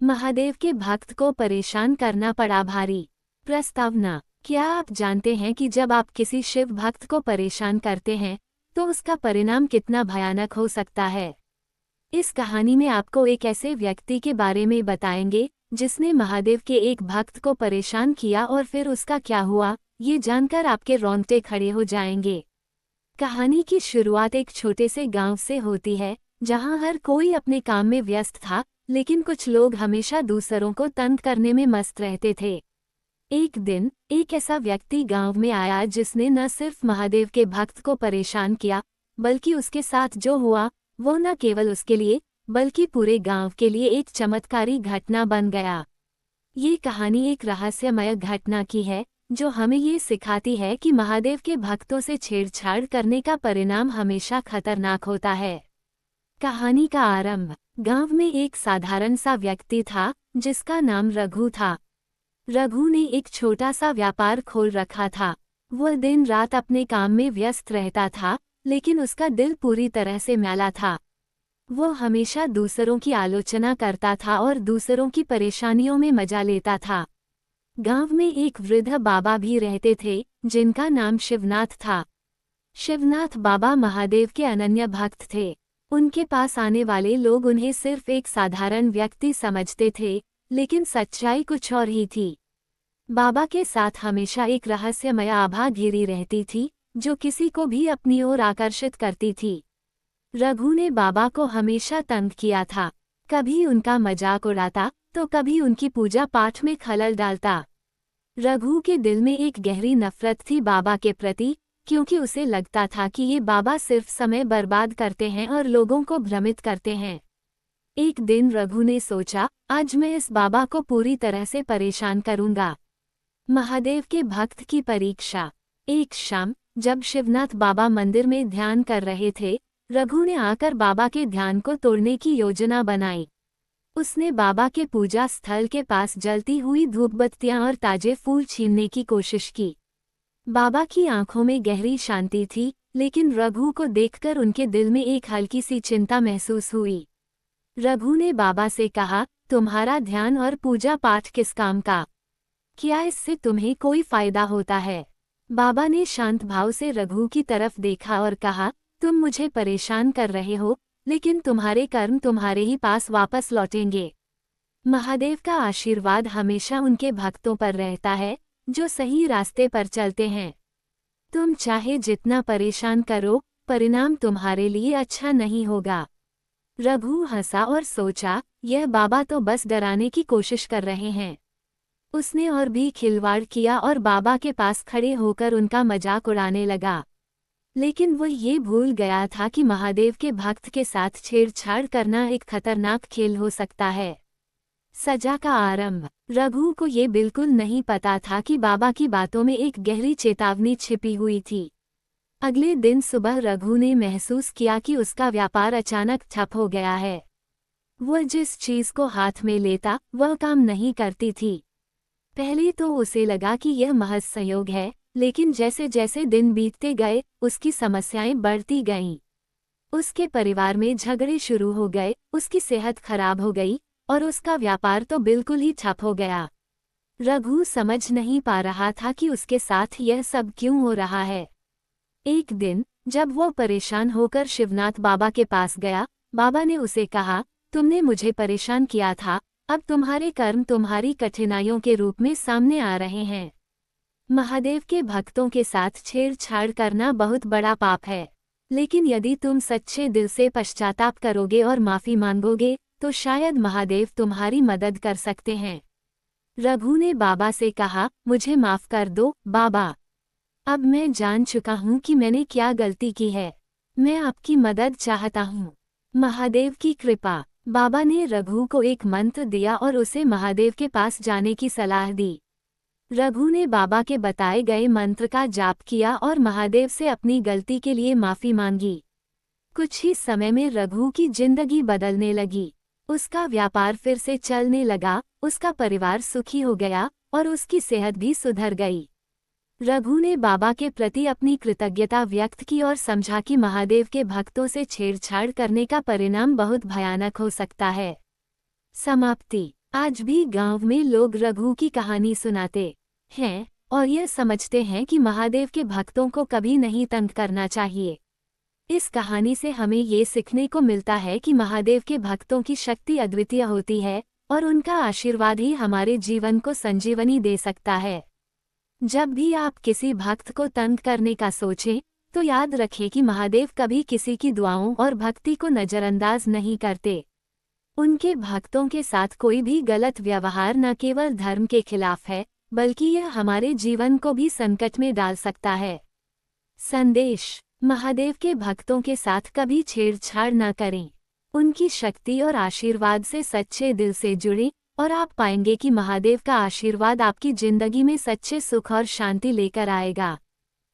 महादेव के भक्त को परेशान करना पड़ा भारी। प्रस्तावना। क्या आप जानते हैं कि जब आप किसी शिव भक्त को परेशान करते हैं तो उसका परिणाम कितना भयानक हो सकता है। इस कहानी में आपको एक ऐसे व्यक्ति के बारे में बताएंगे जिसने महादेव के एक भक्त को परेशान किया और फिर उसका क्या हुआ, ये जानकर आपके रोंगटे खड़े हो जाएंगे। कहानी की शुरुआत एक छोटे से गांव से होती है जहां हर कोई अपने काम में व्यस्त था, लेकिन कुछ लोग हमेशा दूसरों को तंग करने में मस्त रहते थे। एक दिन एक ऐसा व्यक्ति गांव में आया जिसने न सिर्फ महादेव के भक्त को परेशान किया, बल्कि उसके साथ जो हुआ वो न केवल उसके लिए बल्कि पूरे गांव के लिए एक चमत्कारी घटना बन गया। ये कहानी एक रहस्यमय घटना की है जो हमें ये सिखाती है कि महादेव के भक्तों से छेड़छाड़ करने का परिणाम हमेशा खतरनाक होता है। कहानी का आरंभ। गांव में एक साधारण सा व्यक्ति था जिसका नाम रघु था। रघु ने एक छोटा सा व्यापार खोल रखा था। वह दिन रात अपने काम में व्यस्त रहता था, लेकिन उसका दिल पूरी तरह से मैला था। वो हमेशा दूसरों की आलोचना करता था और दूसरों की परेशानियों में मजा लेता था। गांव में एक वृद्ध बाबा भी रहते थे जिनका नाम शिवनाथ था। शिवनाथ बाबा महादेव के अनन्य भक्त थे। उनके पास आने वाले लोग उन्हें सिर्फ एक साधारण व्यक्ति समझते थे, लेकिन सच्चाई कुछ और ही थी। बाबा के साथ हमेशा एक रहस्यमय आभा घिरी रहती थी जो किसी को भी अपनी ओर आकर्षित करती थी। रघु ने बाबा को हमेशा तंग किया था। कभी उनका मजाक उड़ाता तो कभी उनकी पूजा पाठ में खलल डालता। रघु के दिल में एक गहरी नफरत थी बाबा के प्रति, क्योंकि उसे लगता था कि ये बाबा सिर्फ समय बर्बाद करते हैं और लोगों को भ्रमित करते हैं। एक दिन रघु ने सोचा, आज मैं इस बाबा को पूरी तरह से परेशान करूंगा। महादेव के भक्त की परीक्षा। एक शाम जब शिवनाथ बाबा मंदिर में ध्यान कर रहे थे, रघु ने आकर बाबा के ध्यान को तोड़ने की योजना बनाई। उसने बाबा के पूजा स्थल के पास जलती हुई धूपबत्तियां और ताजे फूल छीनने की कोशिश की। बाबा की आंखों में गहरी शांति थी, लेकिन रघु को देखकर उनके दिल में एक हल्की सी चिंता महसूस हुई। रघु ने बाबा से कहा, तुम्हारा ध्यान और पूजा पाठ किस काम का? क्या इससे तुम्हें कोई फायदा होता है? बाबा ने शांत भाव से रघु की तरफ देखा और कहा, तुम मुझे परेशान कर रहे हो, लेकिन तुम्हारे कर्म तुम्हारे ही पास वापस लौटेंगे। महादेव का आशीर्वाद हमेशा उनके भक्तों पर रहता है जो सही रास्ते पर चलते हैं। तुम चाहे जितना परेशान करो, परिणाम तुम्हारे लिए अच्छा नहीं होगा। रघु हंसा और सोचा, यह बाबा तो बस डराने की कोशिश कर रहे हैं। उसने और भी खिलवाड़ किया और बाबा के पास खड़े होकर उनका मजाक उड़ाने लगा। लेकिन वह ये भूल गया था कि महादेव के भक्त के साथ छेड़छाड़ करना एक खतरनाक खेल हो सकता है। सजा का आरंभ। रघु को ये बिल्कुल नहीं पता था कि बाबा की बातों में एक गहरी चेतावनी छिपी हुई थी। अगले दिन सुबह रघु ने महसूस किया कि उसका व्यापार अचानक ठप हो गया है। वह जिस चीज को हाथ में लेता वह काम नहीं करती थी। पहले तो उसे लगा कि यह महज संयोग है, लेकिन जैसे जैसे दिन बीतते गए उसकी समस्याएं बढ़ती गईं। उसके परिवार में झगड़े शुरू हो गए, उसकी सेहत खराब हो गई और उसका व्यापार तो बिल्कुल ही ठप हो गया। रघु समझ नहीं पा रहा था कि उसके साथ यह सब क्यों हो रहा है। एक दिन जब वो परेशान होकर शिवनाथ बाबा के पास गया, बाबा ने उसे कहा, तुमने मुझे परेशान किया था, अब तुम्हारे कर्म तुम्हारी कठिनाइयों के रूप में सामने आ रहे हैं। महादेव के भक्तों के साथ छेड़छाड़ करना बहुत बड़ा पाप है, लेकिन यदि तुम सच्चे दिल से पश्चाताप करोगे और माफी मांगोगे तो शायद महादेव तुम्हारी मदद कर सकते हैं। रघु ने बाबा से कहा, मुझे माफ कर दो बाबा। अब मैं जान चुका हूँ कि मैंने क्या गलती की है। मैं आपकी मदद चाहता हूँ। महादेव की कृपा। बाबा ने रघु को एक मंत्र दिया और उसे महादेव के पास जाने की सलाह दी। रघु ने बाबा के बताए गए मंत्र का जाप किया और महादेव से अपनी गलती के लिए माफी मांगी। कुछ ही समय में रघु की जिंदगी बदलने लगी। उसका व्यापार फिर से चलने लगा, उसका परिवार सुखी हो गया और उसकी सेहत भी सुधर गई। रघु ने बाबा के प्रति अपनी कृतज्ञता व्यक्त की और समझा कि महादेव के भक्तों से छेड़छाड़ करने का परिणाम बहुत भयानक हो सकता है। समाप्ति। आज भी गांव में लोग रघु की कहानी सुनाते हैं और यह समझते हैं कि महादेव के भक्तों को कभी नहीं तंग करना चाहिए। इस कहानी से हमें ये सीखने को मिलता है कि महादेव के भक्तों की शक्ति अद्वितीय होती है और उनका आशीर्वाद ही हमारे जीवन को संजीवनी दे सकता है। जब भी आप किसी भक्त को तंग करने का सोचें, तो याद रखें कि महादेव कभी किसी की दुआओं और भक्ति को नजरअंदाज नहीं करते। उनके भक्तों के साथ कोई भी गलत व्यवहार न केवल धर्म के खिलाफ है, बल्कि यह हमारे जीवन को भी संकट में डाल सकता है। संदेश: महादेव के भक्तों के साथ कभी छेड़छाड़ न करें। उनकी शक्ति और आशीर्वाद से सच्चे दिल से जुड़ें और आप पाएंगे कि महादेव का आशीर्वाद आपकी जिंदगी में सच्चे सुख और शांति लेकर आएगा।